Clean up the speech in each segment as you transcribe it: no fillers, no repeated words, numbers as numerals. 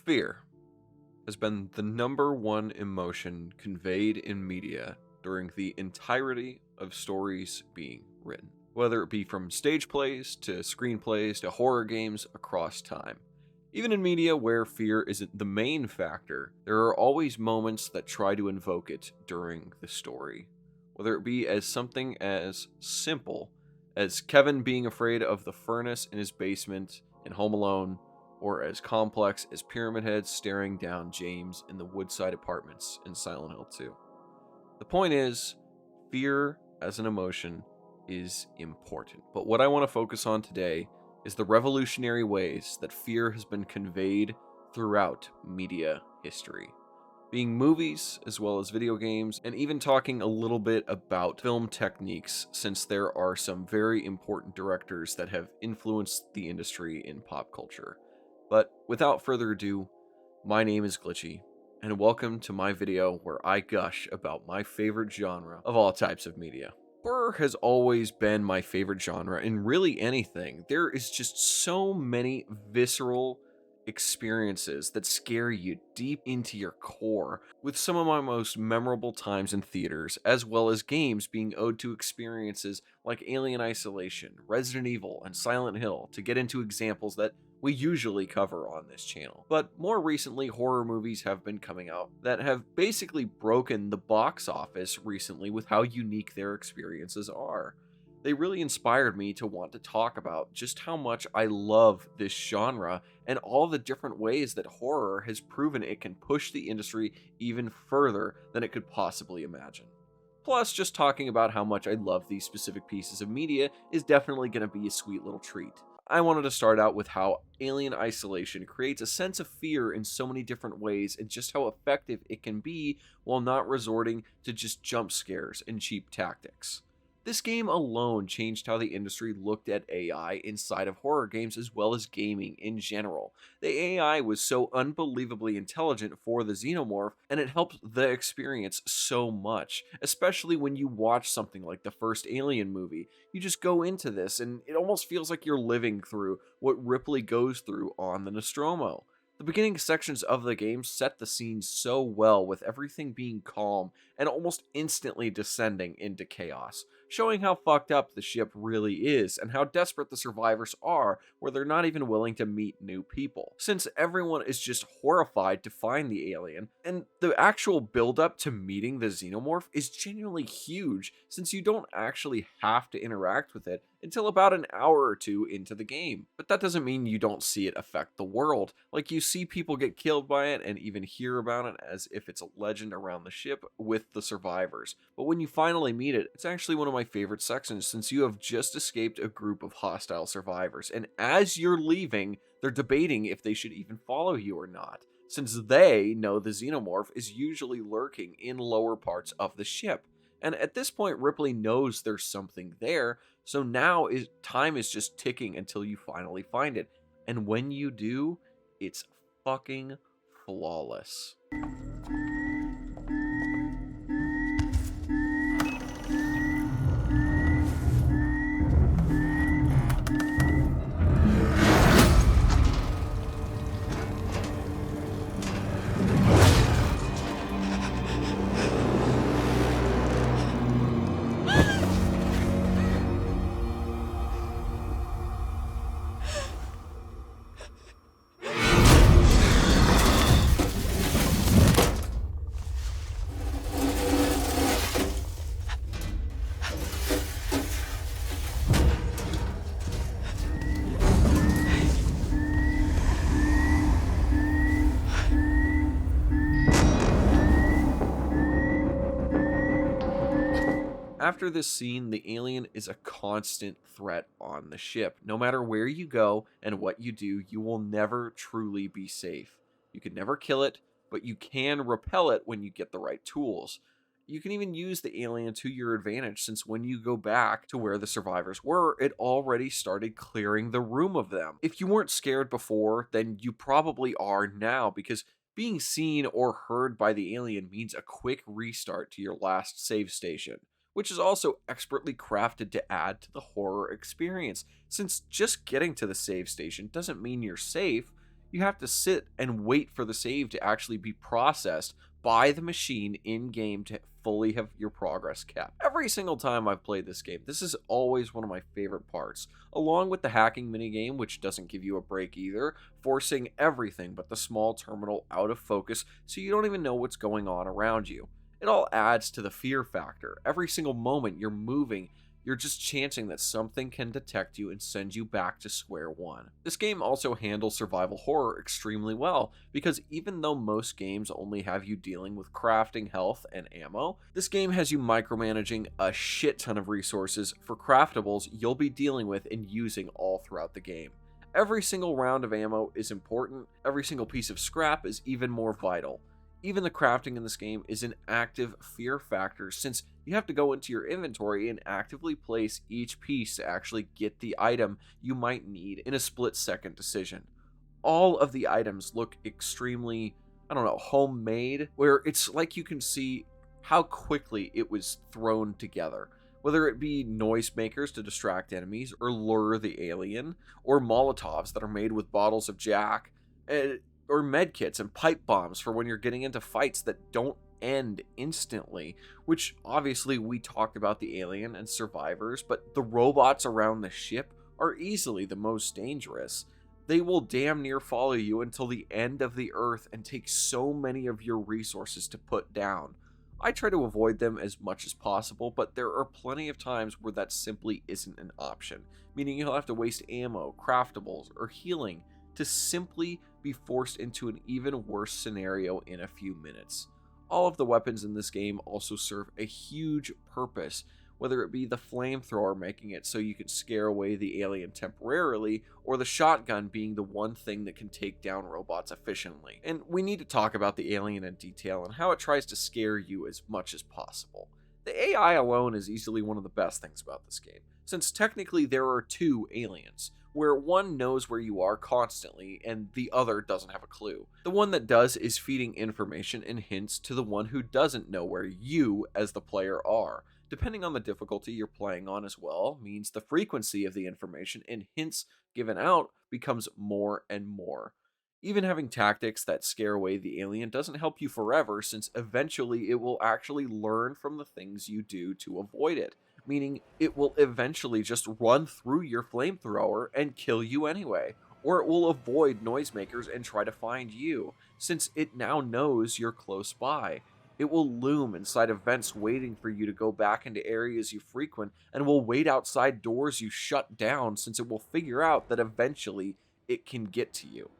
Fear has been the number one emotion conveyed in media during the entirety of stories being written, whether it be from stage plays to screenplays to horror games across time. Even in media where fear isn't the main factor, there are always moments that try to invoke it during the story, whether it be as something as simple as Kevin being afraid of the furnace in his basement in Home Alone, or as complex as Pyramid Head staring down James in the Woodside Apartments in Silent Hill 2. The point is, fear as an emotion is important. But what I want to focus on today is the revolutionary ways that fear has been conveyed throughout media history. Being movies, as well as video games, and even talking a little bit about film techniques, since there are some very important directors that have influenced the industry in pop culture. But without further ado, my name is Glitchy, and welcome to my video where I gush about my favorite genre of all types of media. Horror has always been my favorite genre in really anything. There is just so many visceral experiences that scare you deep into your core, with some of my most memorable times in theaters, as well as games being owed to experiences like Alien Isolation, Resident Evil, and Silent Hill, to get into examples that we usually cover on this channel. But more recently, horror movies have been coming out that have basically broken the box office recently with how unique their experiences are. They really inspired me to want to talk about just how much I love this genre and all the different ways that horror has proven it can push the industry even further than it could possibly imagine. Plus, just talking about how much I love these specific pieces of media is definitely going to be a sweet little treat. I wanted to start out with how Alien Isolation creates a sense of fear in so many different ways and just how effective it can be while not resorting to just jump scares and cheap tactics. This game alone changed how the industry looked at AI inside of horror games as well as gaming in general. The AI was so unbelievably intelligent for the xenomorph, and it helped the experience so much, especially when you watch something like the first Alien movie. You just go into this, and it almost feels like you're living through what Ripley goes through on the Nostromo. The beginning sections of the game set the scene so well, with everything being calm and almost instantly descending into chaos, showing how fucked up the ship really is and how desperate the survivors are, where they're not even willing to meet new people, since everyone is just horrified to find the alien. And the actual build-up to meeting the xenomorph is genuinely huge, since you don't actually have to interact with it until about an hour or two into the game. But that doesn't mean you don't see it affect the world. Like, you see people get killed by it and even hear about it as if it's a legend around the ship with the survivors. But when you finally meet it, it's actually one of my favorite sections, since you have just escaped a group of hostile survivors, and as you're leaving, they're debating if they should even follow you or not, since they know the xenomorph is usually lurking in lower parts of the ship. And at this point, Ripley knows there's something there, so now time is just ticking until you finally find it. And when you do, it's fucking flawless. After this scene, the alien is a constant threat on the ship. No matter where you go and what you do, you will never truly be safe. You can never kill it, but you can repel it when you get the right tools. You can even use the alien to your advantage, since when you go back to where the survivors were, it already started clearing the room of them. If you weren't scared before, then you probably are now, because being seen or heard by the alien means a quick restart to your last save station, which is also expertly crafted to add to the horror experience, since just getting to the save station doesn't mean you're safe. you have to sit and wait for the save to actually be processed by the machine in-game to fully have your progress kept. Every single time I've played this game, this is always one of my favorite parts, along with the hacking minigame, which doesn't give you a break either, forcing everything but the small terminal out of focus so you don't even know what's going on around you. It all adds to the fear factor. Every single moment you're moving, you're just chancing that something can detect you and send you back to square one. This game also handles survival horror extremely well, because even though most games only have you dealing with crafting, health, and ammo, this game has you micromanaging a shit ton of resources for craftables you'll be dealing with and using all throughout the game. Every single round of ammo is important, every single piece of scrap is even more vital. Even the crafting in this game is an active fear factor, since you have to go into your inventory and actively place each piece to actually get the item you might need in a split-second decision. All of the items look extremely, homemade, where it's like you can see how quickly it was thrown together. Whether it be noisemakers to distract enemies or lure the alien, or Molotovs that are made with bottles of Jack, or medkits and pipe bombs for when you're getting into fights that don't end instantly, which obviously we talked about the alien and survivors, but the robots around the ship are easily the most dangerous. They will damn near follow you until the end of the earth and take so many of your resources to put down. I try to avoid them as much as possible, but there are plenty of times where that simply isn't an option, meaning you'll have to waste ammo, craftables, or healing to simply be forced into an even worse scenario in a few minutes. All of the weapons in this game also serve a huge purpose, whether it be the flamethrower making it so you can scare away the alien temporarily, or the shotgun being the one thing that can take down robots efficiently. And we need to talk about the alien in detail and how it tries to scare you as much as possible. The AI alone is easily one of the best things about this game, since technically there are two aliens, where one knows where you are constantly and the other doesn't have a clue. The one that does is feeding information and hints to the one who doesn't know where you, as the player, are. Depending on the difficulty you're playing on as well, means the frequency of the information and hints given out becomes more and more. Even having tactics that scare away the alien doesn't help you forever, since eventually it will actually learn from the things you do to avoid it, meaning it will eventually just run through your flamethrower and kill you anyway, or it will avoid noisemakers and try to find you, since it now knows you're close by. It will loom inside of vents waiting for you to go back into areas you frequent, and will wait outside doors you shut down, since it will figure out that eventually it can get to you.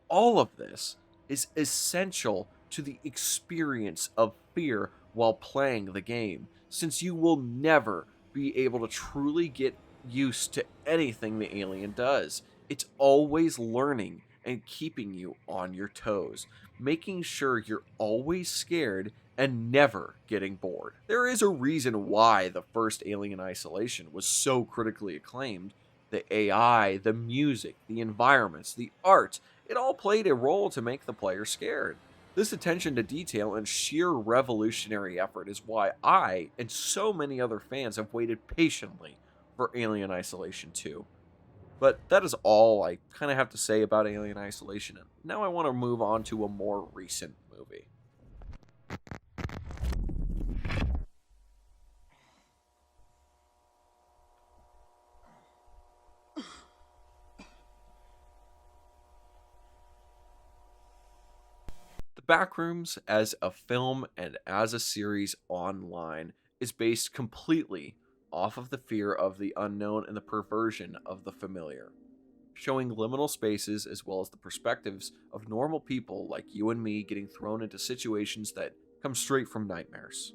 All of this is essential to the experience of fear while playing the game, since you will never be able to truly get used to anything the alien does. It's always learning and keeping you on your toes, making sure you're always scared and never getting bored. There is a reason why the first Alien Isolation was so critically acclaimed. The AI, the music, the environments, the art, it all played a role to make the player scared. This attention to detail and sheer revolutionary effort is why I and so many other fans have waited patiently for Alien Isolation 2. But that is all I kind of have to say about Alien Isolation. And now I want to move on to a more recent movie. The Backrooms, as a film and as a series online, is based completely off of the fear of the unknown and the perversion of the familiar, showing liminal spaces as well as the perspectives of normal people like you and me getting thrown into situations that come straight from nightmares.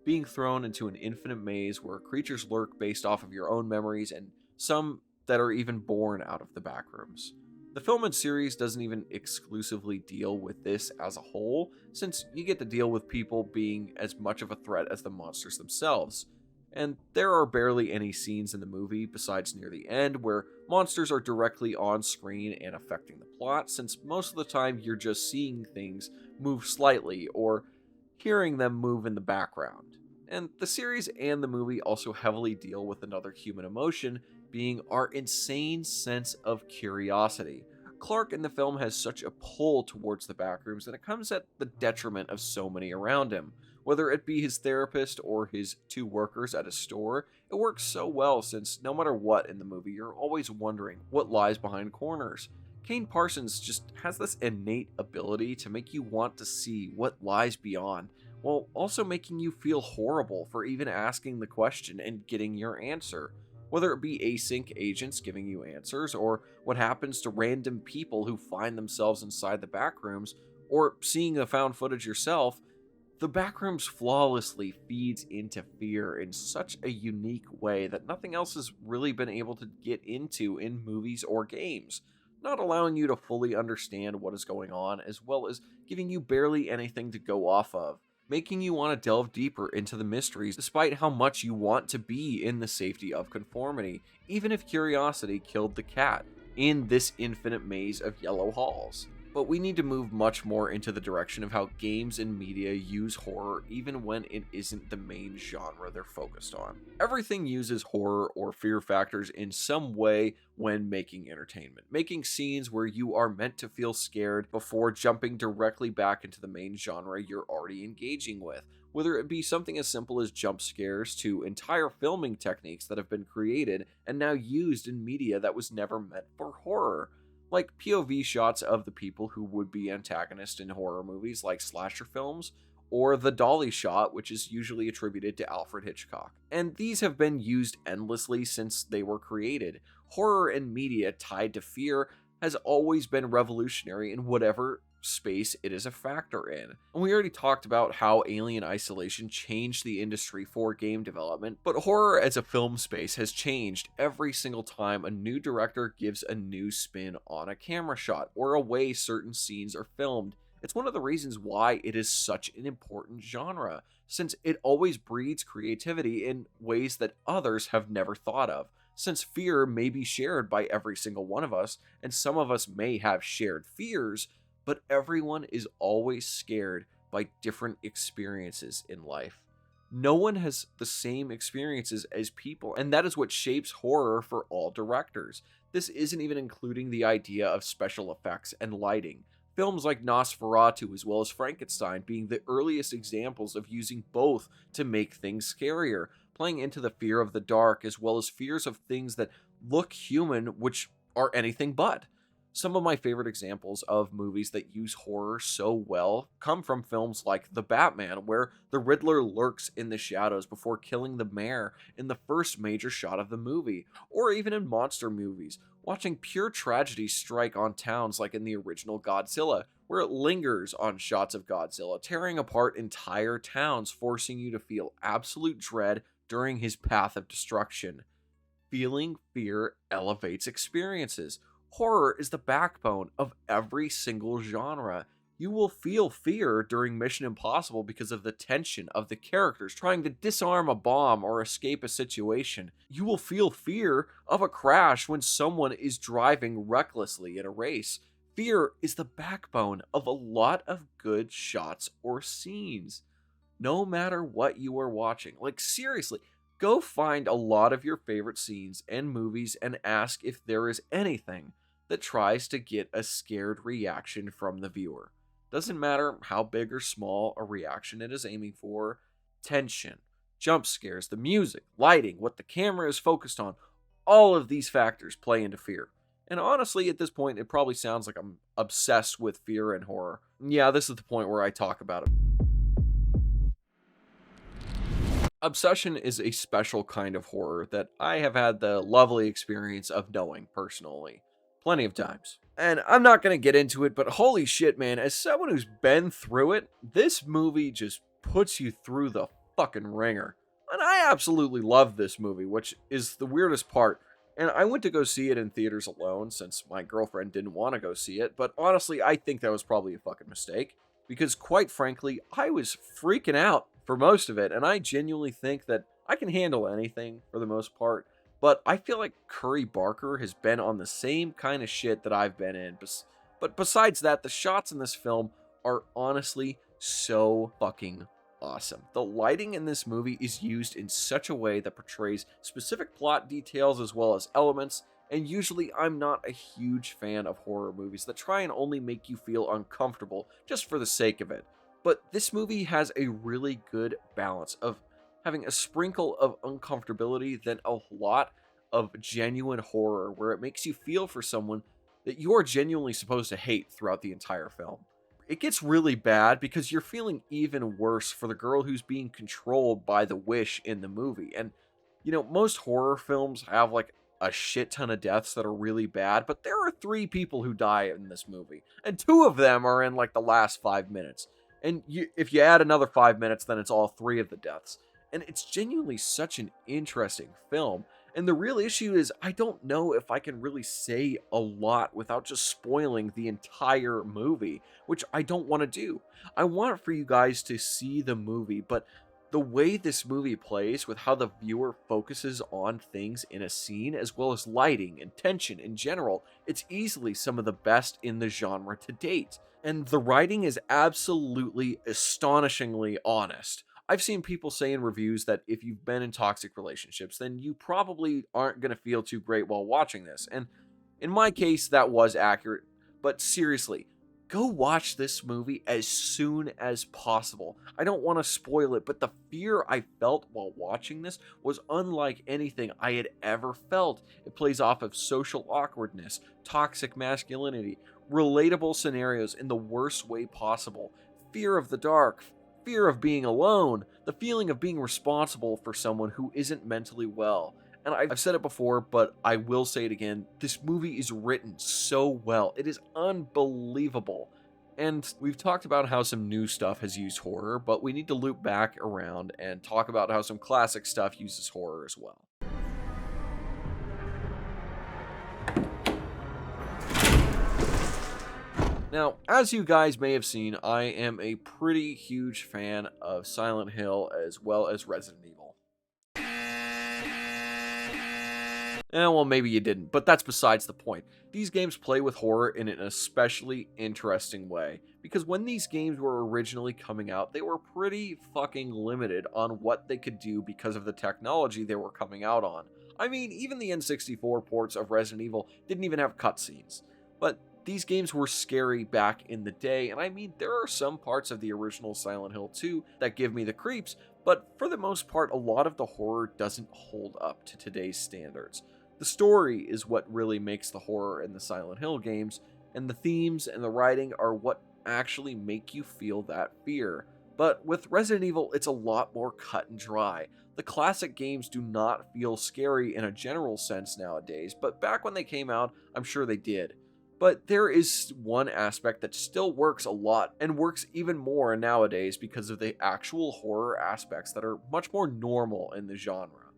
Being thrown into an infinite maze where creatures lurk based off of your own memories, and some that are even born out of the backrooms. The film and series doesn't even exclusively deal with this as a whole, since you get to deal with people being as much of a threat as the monsters themselves. And there are barely any scenes in the movie, besides near the end, where monsters are directly on screen and affecting the plot, since most of the time you're just seeing things move slightly or hearing them move in the background. And the series and the movie also heavily deal with another human emotion, being our insane sense of curiosity. Clark in the film has such a pull towards the Backrooms that it comes at the detriment of so many around him. Whether it be his therapist or his two workers at a store, it works so well since no matter what in the movie, you're always wondering what lies behind corners. Kane Parsons just has this innate ability to make you want to see what lies beyond, while also making you feel horrible for even asking the question and getting your answer. Whether it be async agents giving you answers, or what happens to random people who find themselves inside the backrooms, or seeing the found footage yourself, the Backrooms flawlessly feeds into fear in such a unique way that nothing else has really been able to get into in movies or games, not allowing you to fully understand what is going on, as well as giving you barely anything to go off of, making you want to delve deeper into the mysteries despite how much you want to be in the safety of conformity, even if curiosity killed the cat in this infinite maze of yellow halls. But we need to move much more into the direction of how games and media use horror even when it isn't the main genre they're focused on. Everything uses horror or fear factors in some way when making entertainment, making scenes where you are meant to feel scared before jumping directly back into the main genre you're already engaging with. Whether it be something as simple as jump scares to entire filming techniques that have been created and now used in media that was never meant for horror, like POV shots of the people who would be antagonists in horror movies like slasher films, or the dolly shot, which is usually attributed to Alfred Hitchcock. And these have been used endlessly since they were created. Horror and media tied to fear has always been revolutionary in whatever space it is a factor in. And we already talked about how Alien Isolation changed the industry for game development, but horror as a film space has changed every single time a new director gives a new spin on a camera shot or a way certain scenes are filmed. It's one of the reasons why it is such an important genre, since it always breeds creativity in ways that others have never thought of. Since fear may be shared by every single one of us, and some of us may have shared fears, but everyone is always scared by different experiences in life. No one has the same experiences as people, and that is what shapes horror for all directors. This isn't even including the idea of special effects and lighting. Films like Nosferatu as well as Frankenstein being the earliest examples of using both to make things scarier, playing into the fear of the dark as well as fears of things that look human which are anything but. Some of my favorite examples of movies that use horror so well come from films like The Batman, where the Riddler lurks in the shadows before killing the mayor in the first major shot of the movie, or even in monster movies, watching pure tragedy strike on towns like in the original Godzilla, where it lingers on shots of Godzilla, tearing apart entire towns, forcing you to feel absolute dread during his path of destruction. Feeling fear elevates experiences. Horror is the backbone of every single genre. You will feel fear during Mission Impossible because of the tension of the characters trying to disarm a bomb or escape a situation. You will feel fear of a crash when someone is driving recklessly in a race. Fear is the backbone of a lot of good shots or scenes. No matter what you are watching, like seriously, go find a lot of your favorite scenes and movies and ask if there is anything that tries to get a scared reaction from the viewer. Doesn't matter how big or small a reaction it is aiming for, tension, jump scares, the music, lighting, what the camera is focused on, all of these factors play into fear. And honestly, at this point, it probably sounds like I'm obsessed with fear and horror. Yeah, this is the point where I talk about it. Obsession is a special kind of horror that I have had the lovely experience of knowing personally. Plenty of times. And I'm not going to get into it, but holy shit, man, as someone who's been through it, this movie just puts you through the fucking ringer. And I absolutely love this movie, which is the weirdest part. And I went to go see it in theaters alone since my girlfriend didn't want to go see it, but honestly, I think that was probably a fucking mistake. Because quite frankly, I was freaking out for most of it, and I genuinely think that I can handle anything for the most part. But I feel like Curry Barker has been on the same kind of shit that I've been in. But besides that, the shots in this film are honestly so fucking awesome. The lighting in this movie is used in such a way that portrays specific plot details as well as elements And usually I'm not a huge fan of horror movies that try and only make you feel uncomfortable just for the sake of it. But this movie has a really good balance of having a sprinkle of uncomfortability, then a lot of genuine horror where it makes you feel for someone that you are genuinely supposed to hate throughout the entire film. It gets really bad because you're feeling even worse for the girl who's being controlled by the wish in the movie. And, most horror films have like a shit ton of deaths that are really bad, but there are three people who die in this movie, and two of them are in like the last 5 minutes. And if you add another 5 minutes, then it's all three of the deaths. And it's genuinely such an interesting film. And the real issue is, I don't know if I can really say a lot without just spoiling the entire movie, which I don't want to do. I want for you guys to see the movie, but the way this movie plays with how the viewer focuses on things in a scene, as well as lighting and tension in general, it's easily some of the best in the genre to date. And the writing is absolutely astonishingly honest. I've seen people say in reviews that if you've been in toxic relationships, then you probably aren't going to feel too great while watching this. And in my case, that was accurate. But seriously, go watch this movie as soon as possible. I don't want to spoil it, but the fear I felt while watching this was unlike anything I had ever felt. It plays off of social awkwardness, toxic masculinity, relatable scenarios in the worst way possible, fear of the dark, fear of being alone, the feeling of being responsible for someone who isn't mentally well. And I've said it before, but I will say it again. This movie is written so well. It is unbelievable. And we've talked about how some new stuff has used horror, but we need to loop back around and talk about how some classic stuff uses horror as well. Now, as you guys may have seen, I am a pretty huge fan of Silent Hill as well as Resident Evil. Well, maybe you didn't, but that's besides the point. These games play with horror in an especially interesting way, because when these games were originally coming out, they were pretty fucking limited on what they could do because of the technology they were coming out on. I mean, even the N64 ports of Resident Evil didn't even have cutscenes. But these games were scary back in the day, and I mean, there are some parts of the original Silent Hill 2 that give me the creeps, but for the most part, a lot of the horror doesn't hold up to today's standards. The story is what really makes the horror in the Silent Hill games, and the themes and the writing are what actually make you feel that fear. But with Resident Evil, it's a lot more cut and dry. The classic games do not feel scary in a general sense nowadays, but back when they came out, I'm sure they did. But there is one aspect that still works a lot, and works even more nowadays because of the actual horror aspects that are much more normal in the genre,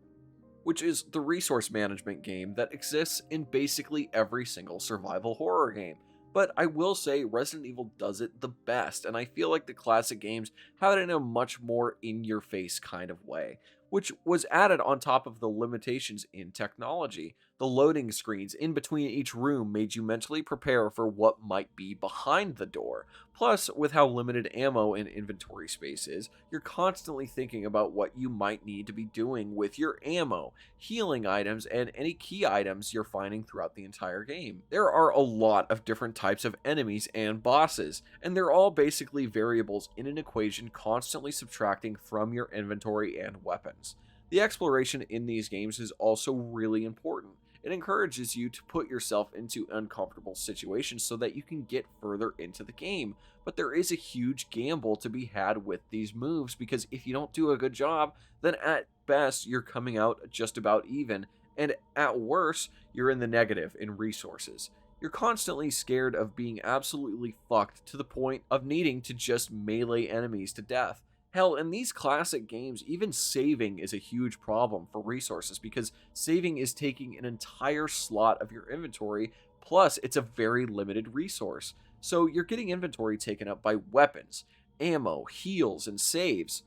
which is the resource management game that exists in basically every single survival horror game. But I will say Resident Evil does it the best, and I feel like the classic games have it in a much more in-your-face kind of way, which was added on top of the limitations in technology. The loading screens in between each room made you mentally prepare for what might be behind the door. Plus, with how limited ammo and inventory space is, you're constantly thinking about what you might need to be doing with your ammo, healing items, and any key items you're finding throughout the entire game. There are a lot of different types of enemies and bosses, and they're all basically variables in an equation constantly subtracting from your inventory and weapons. The exploration in these games is also really important. It encourages you to put yourself into uncomfortable situations so that you can get further into the game. But there is a huge gamble to be had with these moves, because if you don't do a good job, then at best you're coming out just about even, and at worst, you're in the negative in resources. You're constantly scared of being absolutely fucked to the point of needing to just melee enemies to death. Hell, in these classic games, even saving is a huge problem for resources, because saving is taking an entire slot of your inventory, plus it's a very limited resource. So you're getting inventory taken up by weapons, ammo, heals, and saves.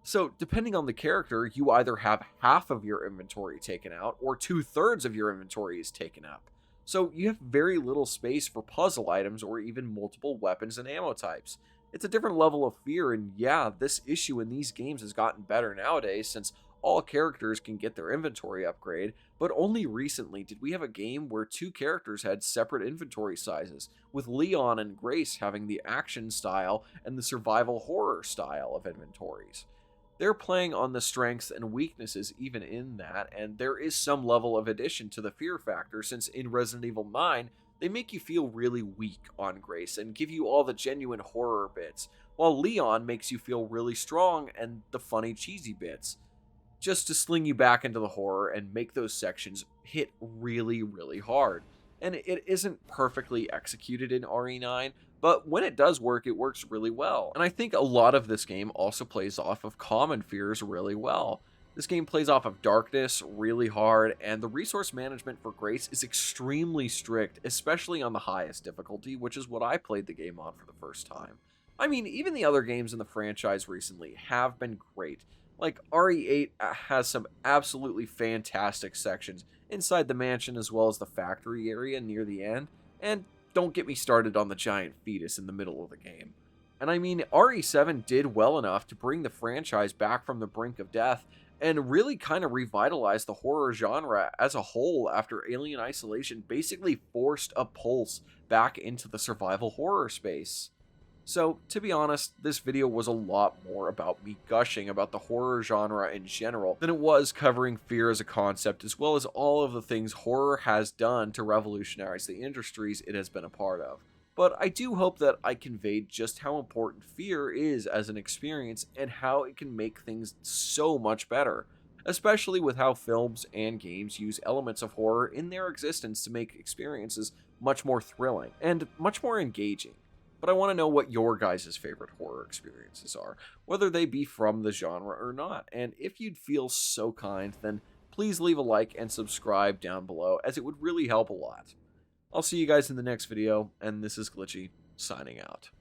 So depending on the character, you either have half of your inventory taken out, or 2/3 of your inventory is taken up. So you have very little space for puzzle items or even multiple weapons and ammo types. It's a different level of fear, and yeah, this issue in these games has gotten better nowadays, since all characters can get their inventory upgrade, but only recently did we have a game where two characters had separate inventory sizes, with Leon and Grace having the action style and the survival horror style of inventories. They're playing on the strengths and weaknesses even in that, and there is some level of addition to the fear factor, since in Resident Evil 9, they make you feel really weak on Grace and give you all the genuine horror bits, while Leon makes you feel really strong and the funny cheesy bits, just to sling you back into the horror and make those sections hit really, really hard. And it isn't perfectly executed in RE9, but when it does work, it works really well. And I think a lot of this game also plays off of common fears really well. This game plays off of darkness really hard, and the resource management for Grace is extremely strict, especially on the highest difficulty, which is what I played the game on for the first time. I mean, even the other games in the franchise recently have been great. Like, RE8 has some absolutely fantastic sections inside the mansion as well as the factory area near the end, and don't get me started on the giant fetus in the middle of the game. And I mean, RE7 did well enough to bring the franchise back from the brink of death and really kind of revitalize the horror genre as a whole after Alien Isolation basically forced a pulse back into the survival horror space. So, to be honest, this video was a lot more about me gushing about the horror genre in general than it was covering fear as a concept, as well as all of the things horror has done to revolutionize the industries it has been a part of. But I do hope that I conveyed just how important fear is as an experience and how it can make things so much better, especially with how films and games use elements of horror in their existence to make experiences much more thrilling and much more engaging. But I want to know what your guys' favorite horror experiences are, whether they be from the genre or not. And if you'd feel so kind, then please leave a like and subscribe down below, as it would really help a lot. I'll see you guys in the next video, and this is Glitchy, signing out.